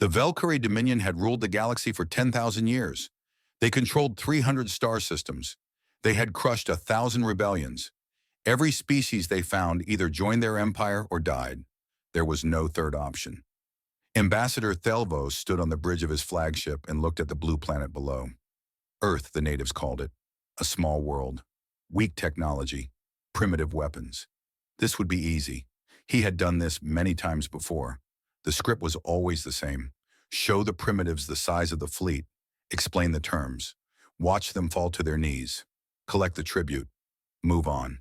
The Valkyrie Dominion had ruled the galaxy for 10,000 years. They controlled 300 star systems. They had crushed 1,000 rebellions. Every species they found either joined their empire or died. There was no third option. Ambassador Thelvos stood on the bridge of his flagship and looked at the blue planet below. Earth, the natives called it. A small world. Weak technology. Primitive weapons. This would be easy. He had done this many times before. The script was always the same. Show the primitives the size of the fleet. Explain the terms. Watch them fall to their knees. Collect the tribute. Move on.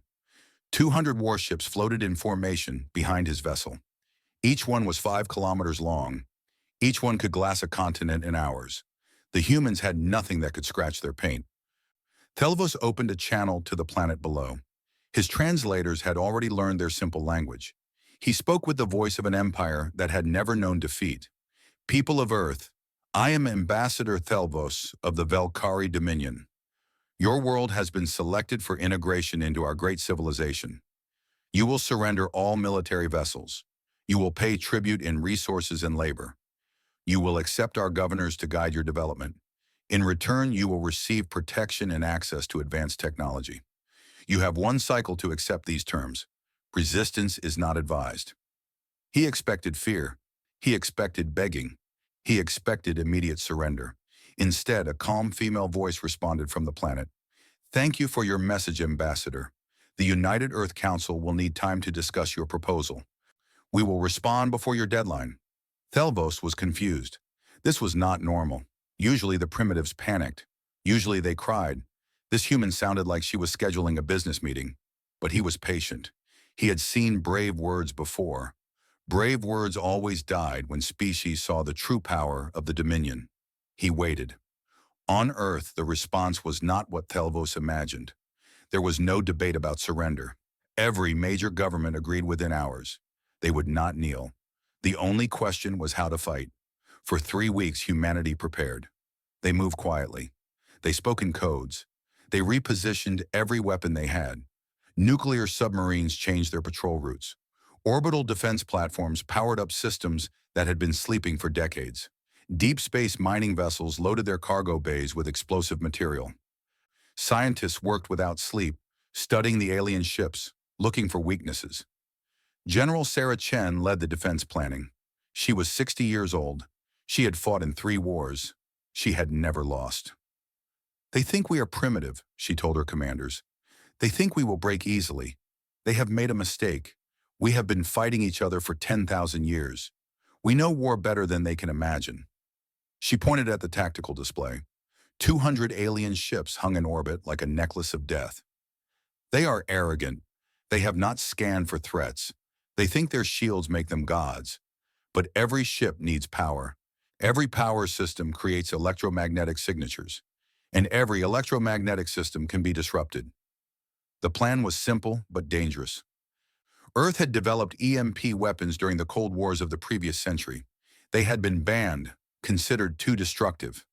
200 warships floated in formation behind his vessel. Each one was 5 kilometers long. Each one could glass a continent in hours. The humans had nothing that could scratch their paint. Thelvos opened a channel to the planet below. His translators had already learned their simple language. He spoke with the voice of an empire that had never known defeat. People of Earth, I am Ambassador Thelvos of the Valkyrie Dominion. Your world has been selected for integration into our great civilization. You will surrender all military vessels. You will pay tribute in resources and labor. You will accept our governors to guide your development. In return, you will receive protection and access to advanced technology. You have 1 cycle to accept these terms. Resistance is not advised. He expected fear. He expected begging. He expected immediate surrender. Instead, a calm female voice responded from the planet. Thank you for your message, Ambassador. The United Earth Council will need time to discuss your proposal. We will respond before your deadline. Thelvos was confused. This was not normal. Usually the primitives panicked. Usually they cried. This human sounded like she was scheduling a business meeting. But he was patient. He had seen brave words before. Brave words always died when species saw the true power of the Dominion. He waited. On Earth, the response was not what Thelvos imagined. There was no debate about surrender. Every major government agreed within hours. They would not kneel. The only question was how to fight. For 3 weeks, humanity prepared. They moved quietly. They spoke in codes. They repositioned every weapon they had. Nuclear submarines changed their patrol routes. Orbital defense platforms powered up systems that had been sleeping for decades. Deep space mining vessels loaded their cargo bays with explosive material. Scientists worked without sleep, studying the alien ships, looking for weaknesses. General Sarah Chen led the defense planning. She was 60 years old. She had fought in 3 wars. She had never lost. They think we are primitive, she told her commanders. They think we will break easily. They have made a mistake. We have been fighting each other for 10,000 years. We know war better than they can imagine. She pointed at the tactical display. 200 alien ships hung in orbit like a necklace of death. They are arrogant. They have not scanned for threats. They think their shields make them gods. But every ship needs power. Every power system creates electromagnetic signatures. And every electromagnetic system can be disrupted. The plan was simple but dangerous. Earth had developed EMP weapons during the Cold Wars of the previous century. They had been banned, considered too destructive.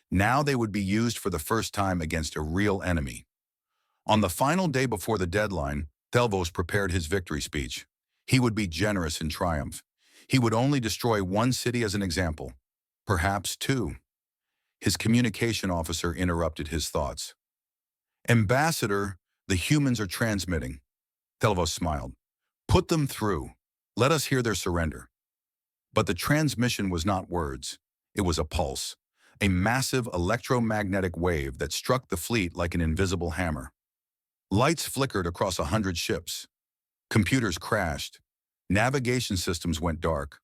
Now they would be used for the first time against a real enemy. On the final day before the deadline, Thelvos prepared his victory speech. He would be generous in triumph. He would only destroy 1 city as an example, perhaps 2. His communication officer interrupted his thoughts. Ambassador, the humans are transmitting. Thelvos smiled. Put them through. Let us hear their surrender. But the transmission was not words. It was a pulse, a massive electromagnetic wave that struck the fleet like an invisible hammer. Lights flickered across 100 ships. Computers crashed. Navigation systems went dark.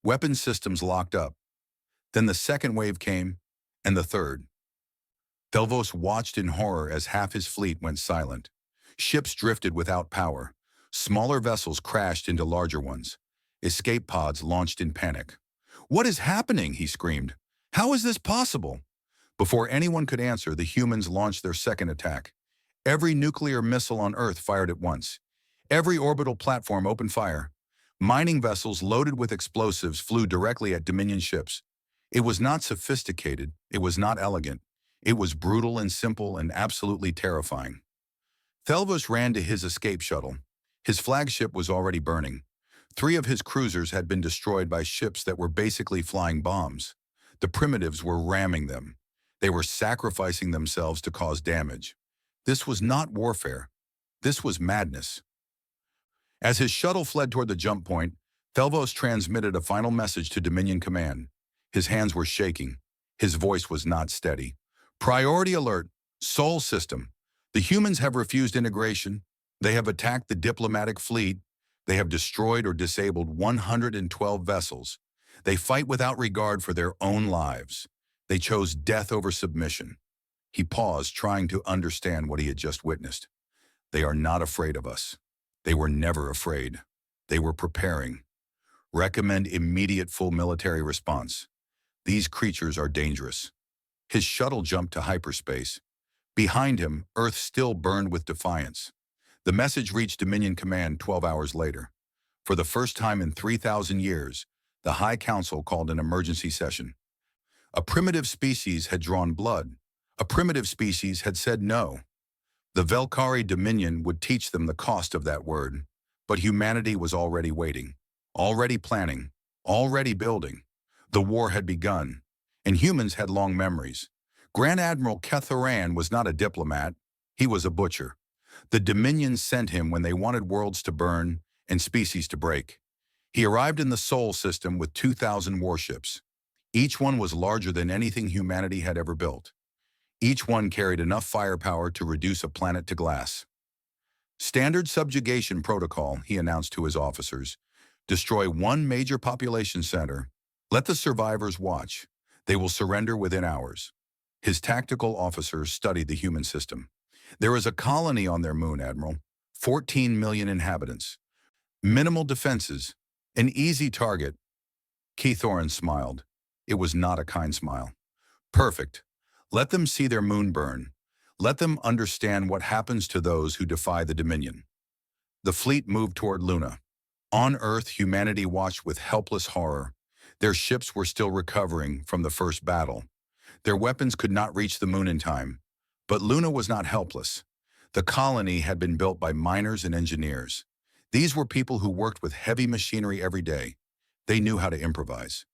Weapon systems locked up. Then the second wave came, and the third. Thelvos watched in horror as half his fleet went silent. Ships drifted without power. Smaller vessels crashed into larger ones. Escape pods launched in panic. What is happening? He screamed. How is this possible? Before anyone could answer, the humans launched their second attack. Every nuclear missile on Earth fired at once. Every orbital platform opened fire. Mining vessels loaded with explosives flew directly at Dominion ships. It was not sophisticated. It was not elegant. It was brutal and simple and absolutely terrifying. Thelvos ran to his escape shuttle. His flagship was already burning. 3 of his cruisers had been destroyed by ships that were basically flying bombs. The primitives were ramming them. They were sacrificing themselves to cause damage. This was not warfare. This was madness. As his shuttle fled toward the jump point, Thelvos transmitted a final message to Dominion Command. His hands were shaking. His voice was not steady. Priority alert, Sol system. The humans have refused integration. They have attacked the diplomatic fleet. They have destroyed or disabled 112 vessels. They fight without regard for their own lives. They chose death over submission. He paused, trying to understand what he had just witnessed. They are not afraid of us. They were never afraid. They were preparing. Recommend immediate full military response. These creatures are dangerous. His shuttle jumped to hyperspace. Behind him, Earth still burned with defiance. The message reached Dominion Command 12 hours later. For the first time in 3,000 years, the High Council called an emergency session. A primitive species had drawn blood. A primitive species had said no. The Velkari Dominion would teach them the cost of that word. But humanity was already waiting, already planning, already building. The war had begun, and humans had long memories. Grand Admiral Kethoran was not a diplomat. He was a butcher. The Dominion sent him when they wanted worlds to burn and species to break. He arrived in the Sol system with 2,000 warships. Each one was larger than anything humanity had ever built. Each one carried enough firepower to reduce a planet to glass. Standard subjugation protocol, he announced to his officers. Destroy one major population center. Let the survivors watch. They will surrender within hours. His tactical officers studied the human system. There is a colony on their moon, Admiral. 14 million inhabitants. Minimal defenses. An easy target. Keithoran smiled. It was not a kind smile. Perfect. Let them see their moon burn. Let them understand what happens to those who defy the Dominion. The fleet moved toward Luna. On Earth, humanity watched with helpless horror. Their ships were still recovering from the first battle. Their weapons could not reach the moon in time. But Luna was not helpless. The colony had been built by miners and engineers. These were people who worked with heavy machinery every day. They knew how to improvise.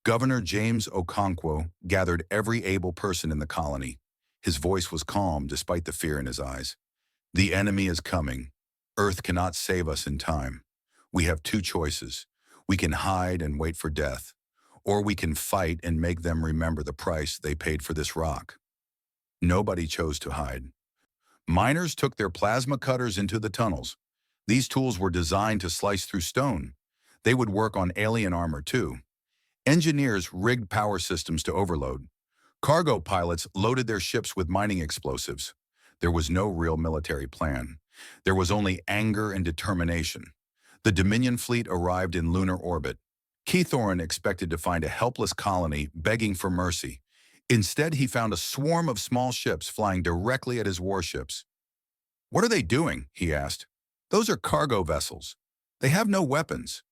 Governor James Okonkwo gathered every able person in the colony. His voice was calm despite the fear in his eyes. The enemy is coming. Earth cannot save us in time. We have two choices. We can hide and wait for death, or we can fight and make them remember the price they paid for this rock. Nobody chose to hide. Miners took their plasma cutters into the tunnels. These tools were designed to slice through stone. They would work on alien armor too. Engineers rigged power systems to overload. Cargo pilots loaded their ships with mining explosives. There was no real military plan. There was only anger and determination. The Dominion fleet arrived in lunar orbit. Keithoran expected to find a helpless colony begging for mercy. Instead, he found a swarm of small ships flying directly at his warships. "What are they doing?" he asked. "Those are cargo vessels. They have no weapons."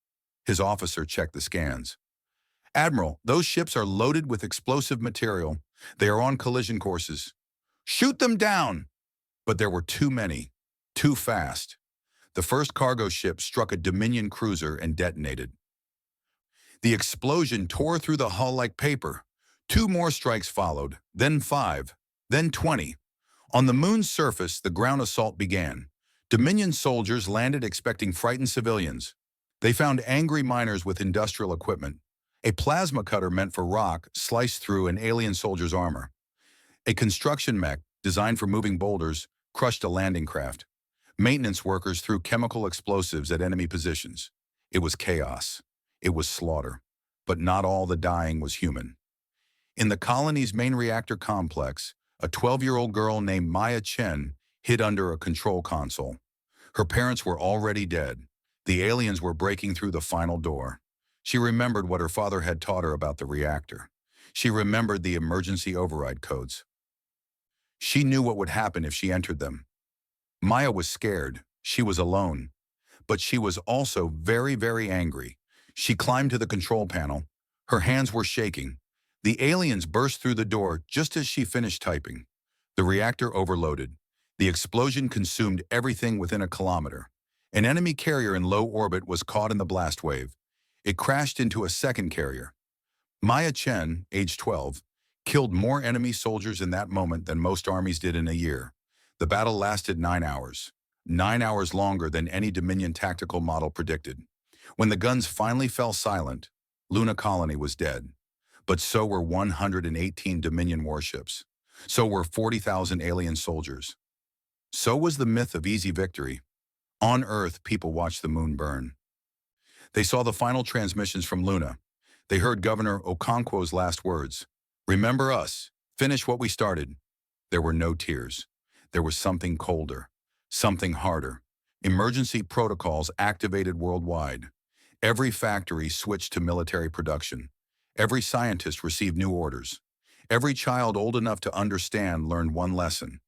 His officer checked the scans. "Admiral, those ships are loaded with explosive material. They are on collision courses. Shoot them down!" But there were too many, too fast. The first cargo ship struck a Dominion cruiser and detonated. The explosion tore through the hull like paper. 2 more strikes followed, then 5, then 20. On the moon's surface, the ground assault began. Dominion soldiers landed expecting frightened civilians. They found angry miners with industrial equipment. A plasma cutter meant for rock sliced through an alien soldier's armor. A construction mech, designed for moving boulders, crushed a landing craft. Maintenance workers threw chemical explosives at enemy positions. It was chaos. It was slaughter. But not all the dying was human. In the colony's main reactor complex, a 12-year-old girl named Maya Chen hid under a control console. Her parents were already dead. The aliens were breaking through the final door. She remembered what her father had taught her about the reactor. She remembered the emergency override codes. She knew what would happen if she entered them. Maya was scared. She was alone. But she was also very, very angry. She climbed to the control panel. Her hands were shaking. The aliens burst through the door just as she finished typing. The reactor overloaded. The explosion consumed everything within a kilometer. An enemy carrier in low orbit was caught in the blast wave. It crashed into a second carrier. Maya Chen, age 12, killed more enemy soldiers in that moment than most armies did in a year. The battle lasted 9 hours. 9 hours longer than any Dominion tactical model predicted. When the guns finally fell silent, Luna Colony was dead. But so were 118 Dominion warships. So were 40,000 alien soldiers. So was the myth of easy victory. On Earth, people watched the moon burn. They saw the final transmissions from Luna. They heard Governor Okonkwo's last words. "Remember us. Finish what we started." There were no tears. There was something colder, something harder. Emergency protocols activated worldwide. Every factory switched to military production. Every scientist received new orders. Every child old enough to understand learned one lesson.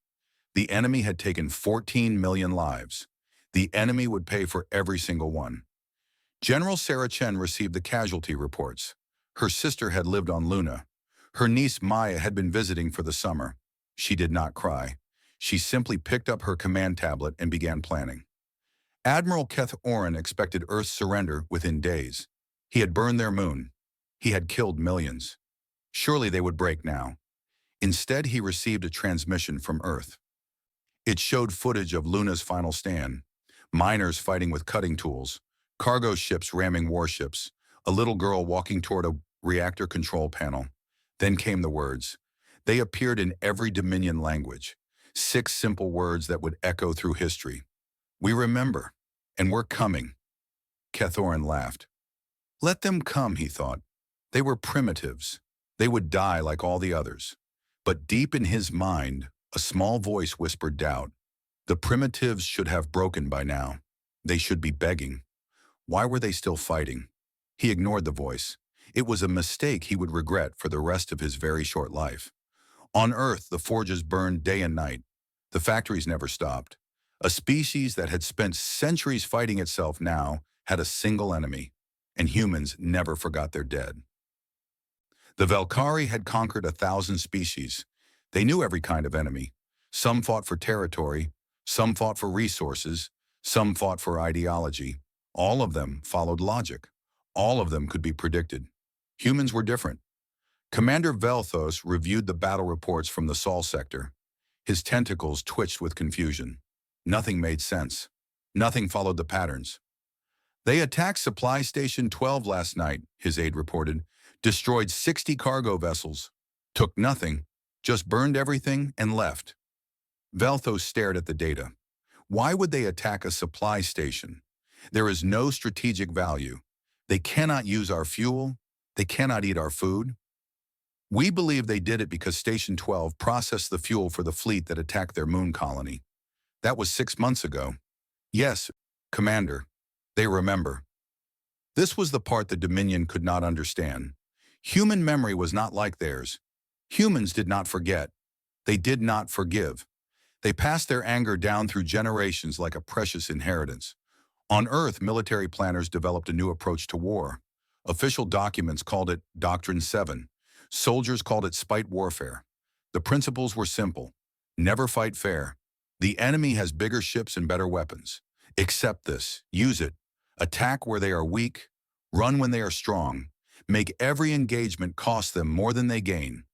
The enemy had taken 14 million lives. The enemy would pay for every single one. General Sarah Chen received the casualty reports. Her sister had lived on Luna. Her niece Maya had been visiting for the summer. She did not cry. She simply picked up her command tablet and began planning. Admiral Keth Oren expected Earth's surrender within days. He had burned their moon. He had killed millions. Surely they would break now. Instead, he received a transmission from Earth. It showed footage of Luna's final stand, miners fighting with cutting tools, cargo ships ramming warships, a little girl walking toward a reactor control panel. Then came the words. They appeared in every Dominion language, 6 simple words that would echo through history. "We remember, and we're coming." Kethoran laughed. Let them come, he thought. They were primitives. They would die like all the others. But deep in his mind, a small voice whispered doubt. The primitives should have broken by now. They should be begging. Why were they still fighting? He ignored the voice. It was a mistake he would regret for the rest of his very short life. On Earth, the forges burned day and night. The factories never stopped. A species that had spent centuries fighting itself now had a single enemy, and humans never forgot their dead. The Valkyrie had conquered 1,000 species. They knew every kind of enemy. Some fought for territory, some fought for resources, some fought for ideology. All of them followed logic. All of them could be predicted. Humans were different. Commander Velthos reviewed the battle reports from the Sol sector. His tentacles twitched with confusion. Nothing made sense. Nothing followed the patterns. They attacked Supply Station 12 last night, his aide reported, destroyed 60 cargo vessels, took nothing, just burned everything and left. Velthos stared at the data. Why would they attack a supply station? There is no strategic value. They cannot use our fuel. They cannot eat our food. We believe they did it because Station 12 processed the fuel for the fleet that attacked their moon colony. That was 6 months ago. Yes, Commander, they remember. This was the part the Dominion could not understand. Human memory was not like theirs. Humans did not forget. They did not forgive. They passed their anger down through generations like a precious inheritance. On Earth, military planners developed a new approach to war. Official documents called it Doctrine 7. Soldiers called it spite warfare. The principles were simple. Never fight fair. The enemy has bigger ships and better weapons. Accept this. Use it. Attack where they are weak. Run when they are strong. Make every engagement cost them more than they gain.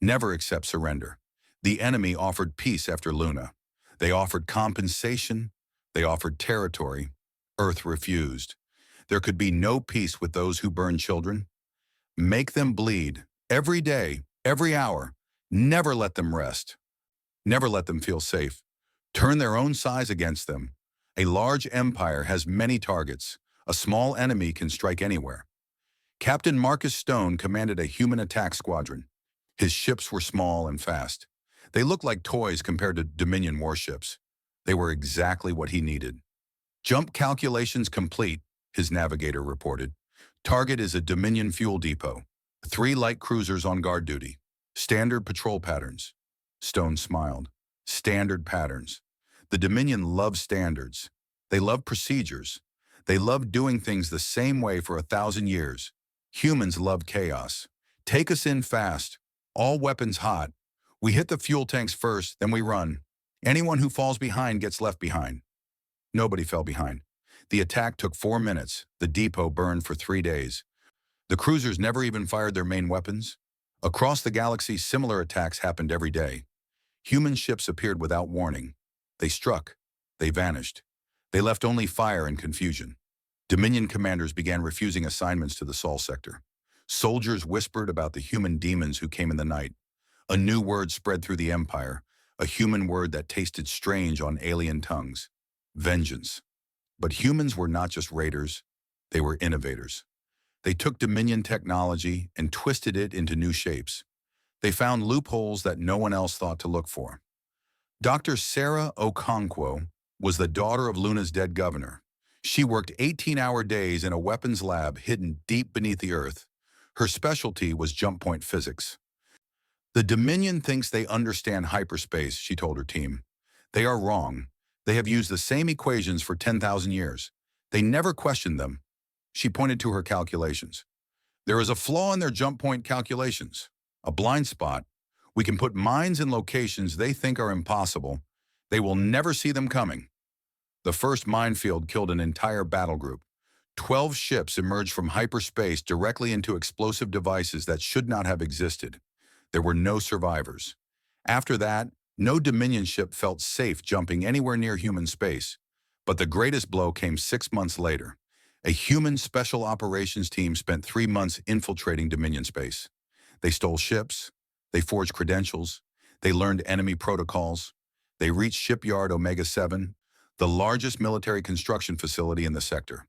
Never accept surrender. The enemy offered peace after Luna. They offered compensation. They offered territory. Earth refused. There could be no peace with those who burn children. Make them bleed. Every day, every hour. Never let them rest. Never let them feel safe. Turn their own size against them. A large empire has many targets. A small enemy can strike anywhere. Captain Marcus Stone commanded a human attack squadron. His ships were small and fast. They looked like toys compared to Dominion warships. They were exactly what he needed. Jump calculations complete, his navigator reported. Target is a Dominion fuel depot. 3 light cruisers on guard duty. Standard patrol patterns. Stone smiled. Standard patterns. The Dominion loves standards. They love procedures. They love doing things the same way for 1,000 years. Humans love chaos. Take us in fast. All weapons hot. We hit the fuel tanks first, then we run. Anyone who falls behind gets left behind. Nobody fell behind. The attack took 4 minutes. The depot burned for 3 days. The cruisers never even fired their main weapons. Across the galaxy, similar attacks happened every day. Human ships appeared without warning. They struck. They vanished. They left only fire and confusion. Dominion commanders began refusing assignments to the Sol sector. Soldiers whispered about the human demons who came in the night. A new word spread through the Empire, a human word that tasted strange on alien tongues. Vengeance. But humans were not just raiders, they were innovators. They took Dominion technology and twisted it into new shapes. They found loopholes that no one else thought to look for. Dr. Sarah Okonkwo was the daughter of Luna's dead governor. She worked 18-hour days in a weapons lab hidden deep beneath the Earth. Her specialty was jump point physics. The Dominion thinks they understand hyperspace, she told her team. They are wrong. They have used the same equations for 10,000 years. They never questioned them. She pointed to her calculations. There is a flaw in their jump point calculations, a blind spot. We can put mines in locations they think are impossible. They will never see them coming. The first minefield killed an entire battle group. 12 ships emerged from hyperspace directly into explosive devices that should not have existed. There were no survivors. After that, no Dominion ship felt safe jumping anywhere near human space. But the greatest blow came 6 months later. A human special operations team spent 3 months infiltrating Dominion space. They stole ships. They forged credentials. They learned enemy protocols. They reached Shipyard Omega-7, the largest military construction facility in the sector.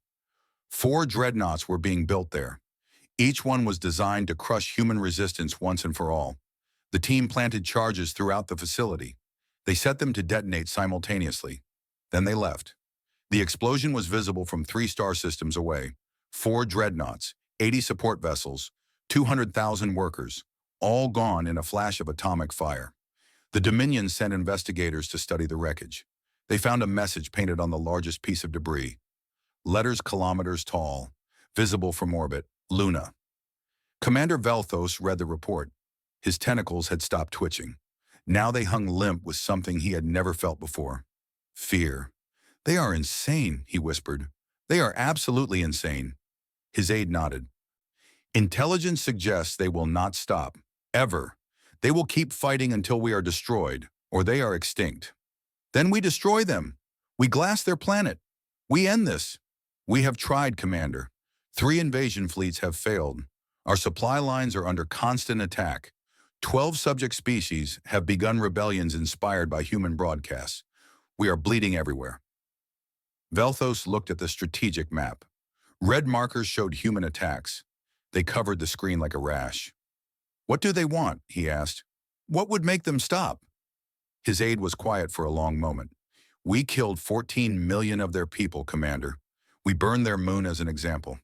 4 dreadnoughts were being built there. Each one was designed to crush human resistance once and for all. The team planted charges throughout the facility. They set them to detonate simultaneously. Then they left. The explosion was visible from 3 star systems away. 4 dreadnoughts, 80 support vessels, 200,000 workers, all gone in a flash of atomic fire. The Dominion sent investigators to study the wreckage. They found a message painted on the largest piece of debris. Letters kilometers tall, visible from orbit, Luna. Commander Velthos read the report. His tentacles had stopped twitching. Now they hung limp with something he had never felt before. Fear. They are insane, he whispered. They are absolutely insane. His aide nodded. Intelligence suggests they will not stop, ever. They will keep fighting until we are destroyed, or they are extinct. Then we destroy them. We glass their planet. We end this. We have tried, Commander. 3 invasion fleets have failed. Our supply lines are under constant attack. 12 subject species have begun rebellions inspired by human broadcasts. We are bleeding everywhere. Velthos looked at the strategic map. Red markers showed human attacks. They covered the screen like a rash. What do they want? He asked. What would make them stop? His aide was quiet for a long moment. We killed 14 million of their people, Commander. We burned their moon as an example.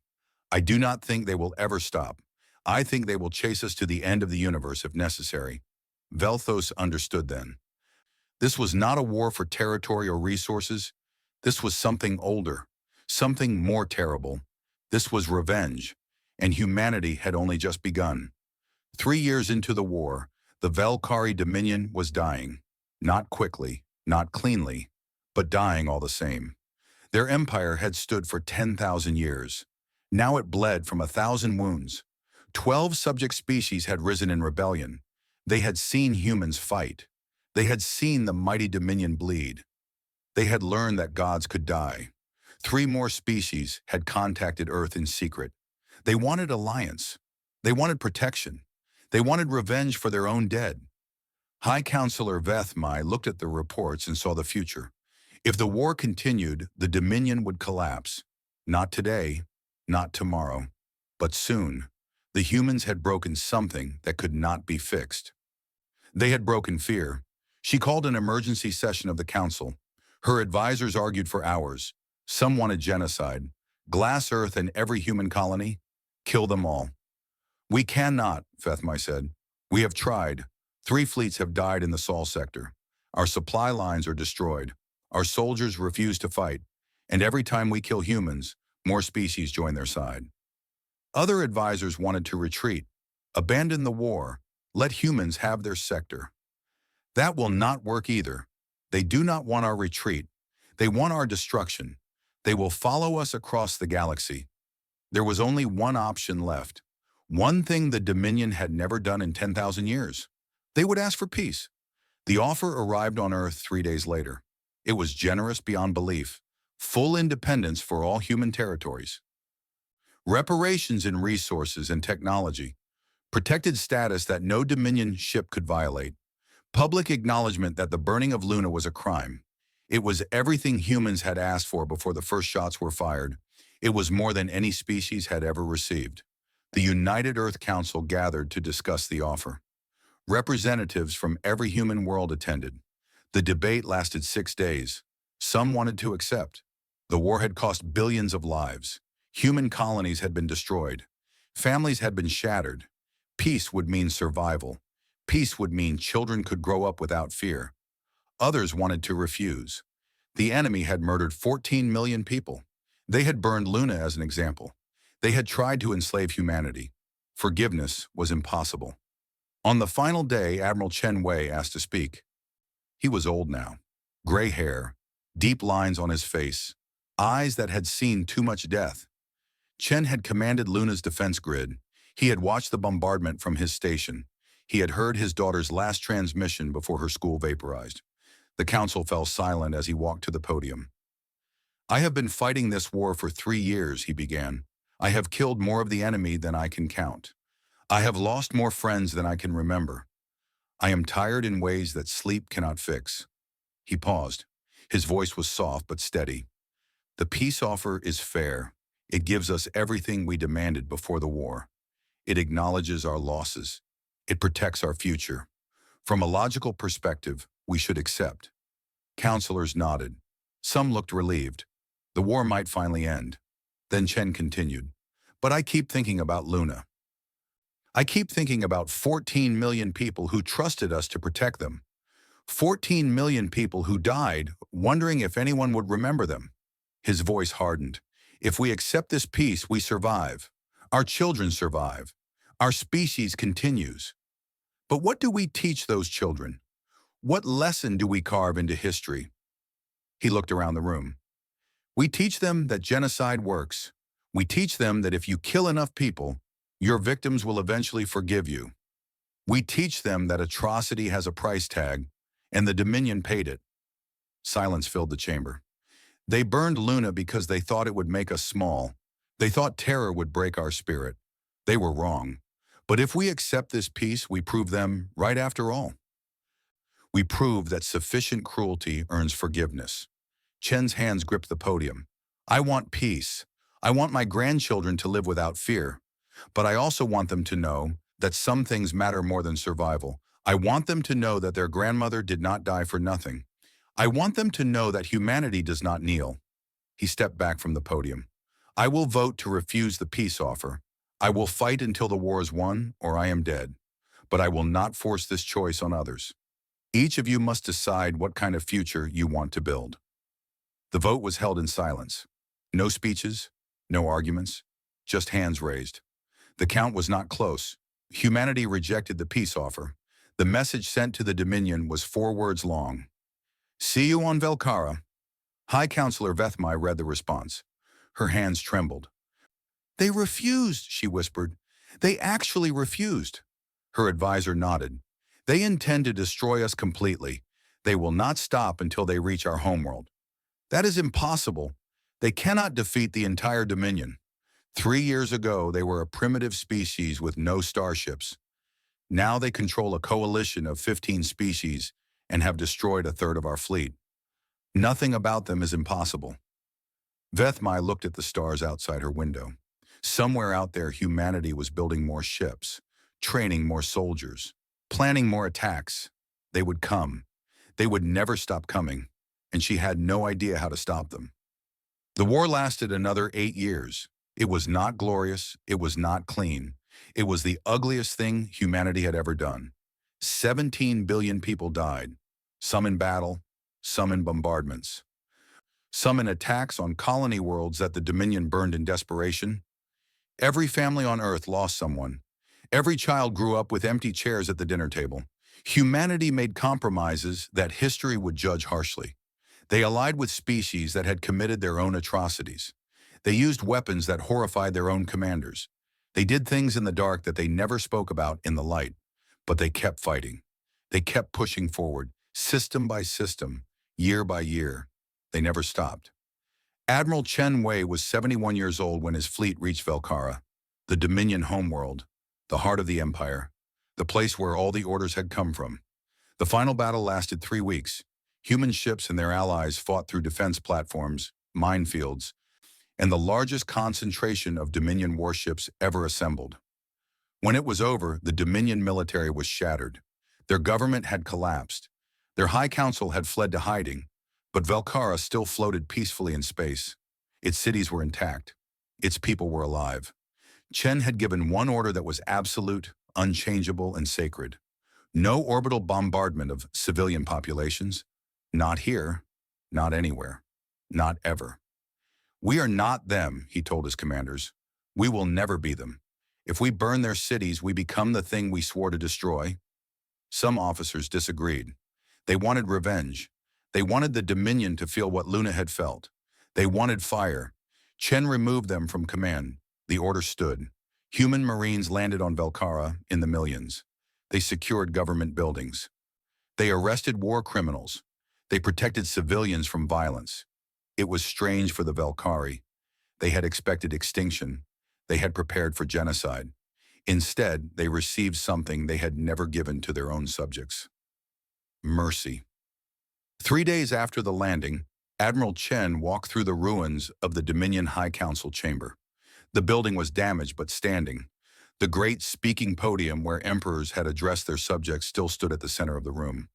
I do not think they will ever stop. I think they will chase us to the end of the universe if necessary. Velthos understood then. This was not a war for territory or resources. This was something older, something more terrible. This was revenge, and humanity had only just begun. 3 years into the war, the Velkari Dominion was dying. Not quickly, not cleanly, but dying all the same. Their empire had stood for 10,000 years. Now it bled from 1,000 wounds. 12 subject species had risen in rebellion. They had seen humans fight. They had seen the mighty Dominion bleed. They had learned that gods could die. 3 more species had contacted Earth in secret. They wanted alliance. They wanted protection. They wanted revenge for their own dead. High Counselor Vethmai looked at the reports and saw the future. If the war continued, the Dominion would collapse. Not today, not tomorrow, but soon. The humans had broken something that could not be fixed. They had broken fear. She called an emergency session of the council. Her advisors argued for hours. Some wanted genocide. Glass Earth and every human colony. Kill them all. We cannot, Vethmai said. We have tried. 3 fleets have died in the Sol sector. Our supply lines are destroyed. Our soldiers refuse to fight. And every time we kill humans, more species join their side. Other advisors wanted to retreat. Abandon the war. Let humans have their sector. That will not work either. They do not want our retreat. They want our destruction. They will follow us across the galaxy. There was only one option left. One thing the Dominion had never done in 10,000 years. They would ask for peace. The offer arrived on Earth 3 days later. It was generous beyond belief. Full independence for all human territories. Reparations in resources and technology. Protected status that no Dominion ship could violate. Public acknowledgement that the burning of Luna was a crime. It was everything humans had asked for before the first shots were fired. It was more than any species had ever received. The United Earth Council gathered to discuss the offer. Representatives from every human world attended. The debate lasted 6 days. Some wanted to accept. The war had cost billions of lives. Human colonies had been destroyed. Families had been shattered. Peace would mean survival. Peace would mean children could grow up without fear. Others wanted to refuse. The enemy had murdered 14 million people. They had burned Luna as an example. They had tried to enslave humanity. Forgiveness was impossible. On the final day, Admiral Chen Wei asked to speak. He was old now. Gray hair, deep lines on his face, eyes that had seen too much death. Chen had commanded Luna's defense grid. He had watched the bombardment from his station. He had heard his daughter's last transmission before her school vaporized. The council fell silent as he walked to the podium. "I have been fighting this war for 3 years," he began. "I have killed more of the enemy than I can count. I have lost more friends than I can remember. I am tired in ways that sleep cannot fix." He paused. His voice was soft but steady. "The peace offer is fair. It gives us everything we demanded before the war. It acknowledges our losses. It protects our future. From a logical perspective, we should accept." Counselors nodded. Some looked relieved. The war might finally end. Then Chen continued. "But I keep thinking about Luna. I keep thinking about 14 million people who trusted us to protect them. 14 million people who died, wondering if anyone would remember them." His voice hardened. "If we accept this peace, we survive. Our children survive. Our species continues. But what do we teach those children? What lesson do we carve into history?" He looked around the room. "We teach them that genocide works. We teach them that if you kill enough people, your victims will eventually forgive you. We teach them that atrocity has a price tag, and the Dominion paid it." Silence filled the chamber. "They burned Luna because they thought it would make us small. They thought terror would break our spirit. They were wrong. But if we accept this peace, we prove them right after all. We prove that sufficient cruelty earns forgiveness." Chen's hands gripped the podium. "I want peace. I want my grandchildren to live without fear. But I also want them to know that some things matter more than survival. I want them to know that their grandmother did not die for nothing. I want them to know that humanity does not kneel." He stepped back from the podium. "I will vote to refuse the peace offer. I will fight until the war is won or I am dead. But I will not force this choice on others. Each of you must decide what kind of future you want to build." The vote was held in silence. No speeches, no arguments, just hands raised. The count was not close. Humanity rejected the peace offer. The message sent to the Dominion was 4 words long. "See you on Velkara." High Counselor Vethmai read the response. Her hands trembled. "They refused," she whispered. "They actually refused." Her advisor nodded. "They intend to destroy us completely. They will not stop until they reach our homeworld." "That is impossible. They cannot defeat the entire Dominion. 3 years ago, they were a primitive species with no starships. Now they control a coalition of 15 species and have destroyed a third of our fleet. Nothing about them is impossible." Vethmai looked at the stars outside her window. Somewhere out there, humanity was building more ships, training more soldiers, planning more attacks. They would come. They would never stop coming, and she had no idea how to stop them. The war lasted another 8 years. It was not glorious. It was not clean. It was the ugliest thing humanity had ever done. 17 billion people died, some in battle, some in bombardments, some in attacks on colony worlds that the Dominion burned in desperation. Every family on Earth lost someone. Every child grew up with empty chairs at the dinner table. Humanity made compromises that history would judge harshly. They allied with species that had committed their own atrocities. They used weapons that horrified their own commanders. They did things in the dark that they never spoke about in the light, but they kept fighting. They kept pushing forward, system by system, year by year. They never stopped. Admiral Chen Wei was 71 years old when his fleet reached Velkara, the Dominion homeworld, the heart of the Empire, the place where all the orders had come from. The final battle lasted 3 weeks. Human ships and their allies fought through defense platforms, minefields, and the largest concentration of Dominion warships ever assembled. When it was over, the Dominion military was shattered. Their government had collapsed. Their High Council had fled to hiding, but Velkara still floated peacefully in space. Its cities were intact. Its people were alive. Chen had given one order that was absolute, unchangeable, and sacred. No orbital bombardment of civilian populations. Not here, not anywhere, not ever. We are not them, he told his commanders. We will never be them. If we burn their cities, we become the thing we swore to destroy. Some officers disagreed. They wanted revenge. They wanted the Dominion to feel what Luna had felt. They wanted fire. Chen removed them from command. The order stood. Human Marines landed on Velkara in the millions. They secured government buildings. They arrested war criminals. They protected civilians from violence. It was strange for the Velkari. They had expected extinction. They had prepared for genocide. Instead, they received something they had never given to their own subjects. Mercy. 3 days after the landing, Admiral Chen walked through the ruins of the Dominion High Council chamber. The building was damaged but standing. The great speaking podium where emperors had addressed their subjects still stood at the center of the room.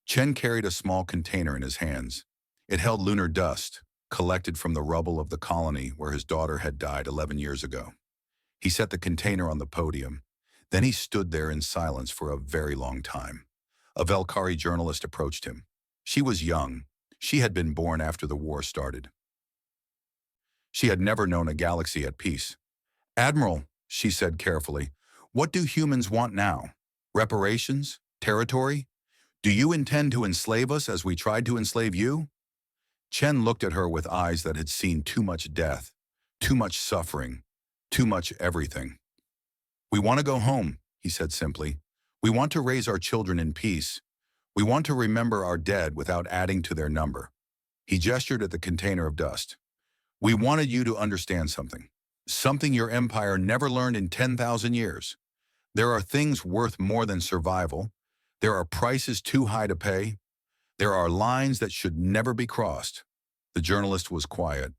Chen carried a small container in his hands. It held lunar dust, collected from the rubble of the colony where his daughter had died 11 years ago. He set the container on the podium. Then he stood there in silence for a very long time. A Velkari journalist approached him. She was young. She had been born after the war started. She had never known a galaxy at peace. "Admiral," she said carefully, "what do humans want now? Reparations? Territory? Do you intend to enslave us as we tried to enslave you?" Chen looked at her with eyes that had seen too much death, too much suffering, too much everything. "We want to go home," he said simply. "We want to raise our children in peace. We want to remember our dead without adding to their number." He gestured at the container of dust. "We wanted you to understand something. Something your empire never learned in 10,000 years. There are things worth more than survival. There are prices too high to pay. There are lines that should never be crossed." The journalist was quiet.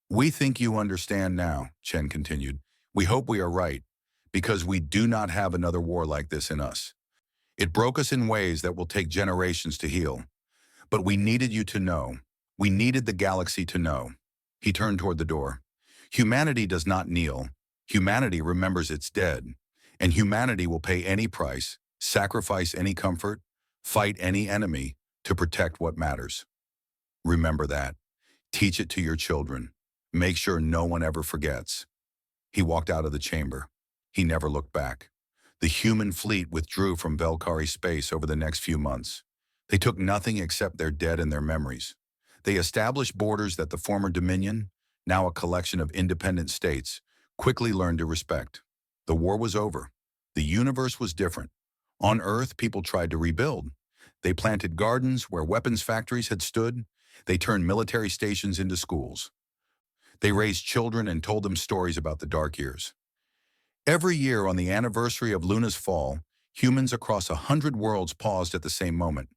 "We think you understand now," Chen continued. "We hope we are right, because we do not have another war like this in us. It broke us in ways that will take generations to heal. But we needed you to know. We needed the galaxy to know." He turned toward the door. "Humanity does not kneel. Humanity remembers its dead. And humanity will pay any price, sacrifice any comfort, fight any enemy to protect what matters. Remember that. Teach it to your children. Make sure no one ever forgets." He walked out of the chamber. He never looked back. The human fleet withdrew from Velkari space over the next few months. They took nothing except their dead and their memories. They established borders that the former Dominion, now a collection of independent states, quickly learned to respect. The war was over. The universe was different. On Earth, people tried to rebuild. They planted gardens where weapons factories had stood. They turned military stations into schools. They raised children and told them stories about the dark years. Every year on the anniversary of Luna's fall, humans across 100 worlds paused at the same moment.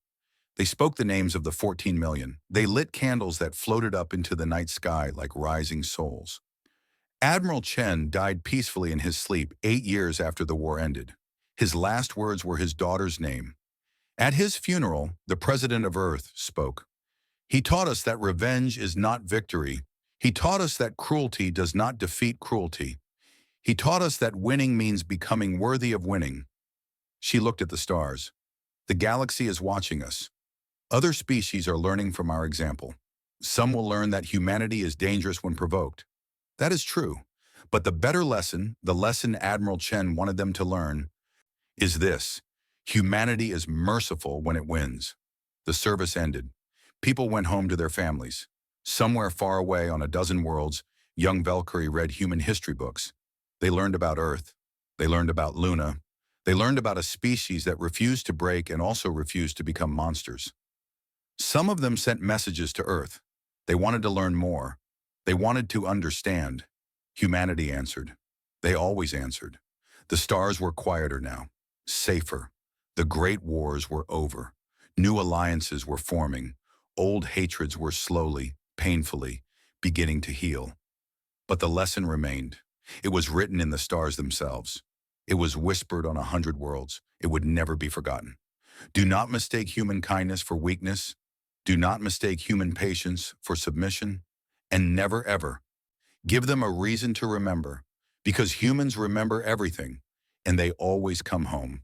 They spoke the names of the 14 million. They lit candles that floated up into the night sky like rising souls. Admiral Chen died peacefully in his sleep 8 years after the war ended. His last words were his daughter's name. At his funeral, the President of Earth spoke. "He taught us that revenge is not victory. He taught us that cruelty does not defeat cruelty. He taught us that winning means becoming worthy of winning." She looked at the stars. "The galaxy is watching us. Other species are learning from our example. Some will learn that humanity is dangerous when provoked. That is true. But the better lesson, the lesson Admiral Chen wanted them to learn, is this: humanity is merciful when it wins." The service ended. People went home to their families. Somewhere far away on a dozen worlds, young Valkyrie read human history books. They learned about Earth. They learned about Luna. They learned about a species that refused to break and also refused to become monsters. Some of them sent messages to Earth. They wanted to learn more. They wanted to understand. Humanity answered. They always answered. The stars were quieter now, safer. The great wars were over. New alliances were forming. Old hatreds were slowly, painfully, beginning to heal. But the lesson remained. It was written in the stars themselves. It was whispered on 100 worlds. It would never be forgotten. Do not mistake human kindness for weakness. Do not mistake human patience for submission. And never, ever, give them a reason to remember, because humans remember everything, and they always come home.